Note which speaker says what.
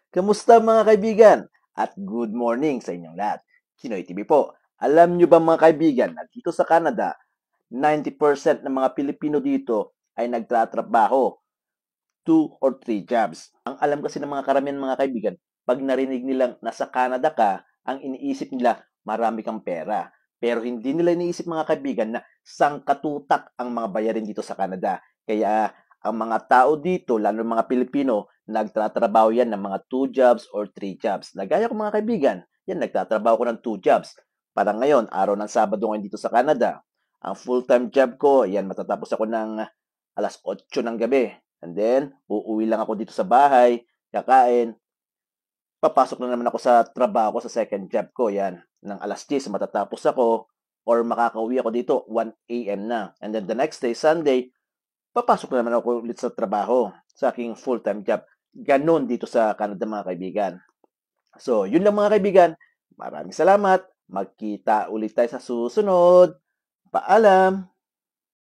Speaker 1: Kamusta mga kaibigan? At good morning sa inyong lahat. Kinoy TV po. Alam nyo ba mga kaibigan na dito sa Canada, 90% ng mga Pilipino dito ay nagtatrabaho 2 or 3 jobs. Ang alam kasi ng mga karamihan mga kaibigan, pag narinig nilang nasa Canada ka, ang iniisip nila marami kang pera. Pero hindi nila iniisip mga kaibigan na sangkatutak ang mga bayarin dito sa Canada. Kaya ang mga tao dito, lalo ng mga Pilipino, nagtatrabaho yan ng mga 2 jobs or 3 jobs. Nagaya ko mga kaibigan, yan nagtatrabaho ko ng 2 jobs. Para ngayon, araw ng Sabado ngayon dito sa Canada, ang full-time job ko, yan matatapos ako ng alas 8 ng gabi. And then, uuwi lang ako dito sa bahay, kakain, papasok na naman ako sa trabaho ko sa second job ko. Yan, ng alas 10 matatapos ako or makakauwi ako dito 1 a.m. na. And then the next day, Sunday, papasok na naman ako ulit sa trabaho sa aking full-time job. Ganon dito sa Canada mga kaibigan. So, yun lang mga kaibigan. Maraming salamat. Magkita ulit tayo sa susunod. Paalam!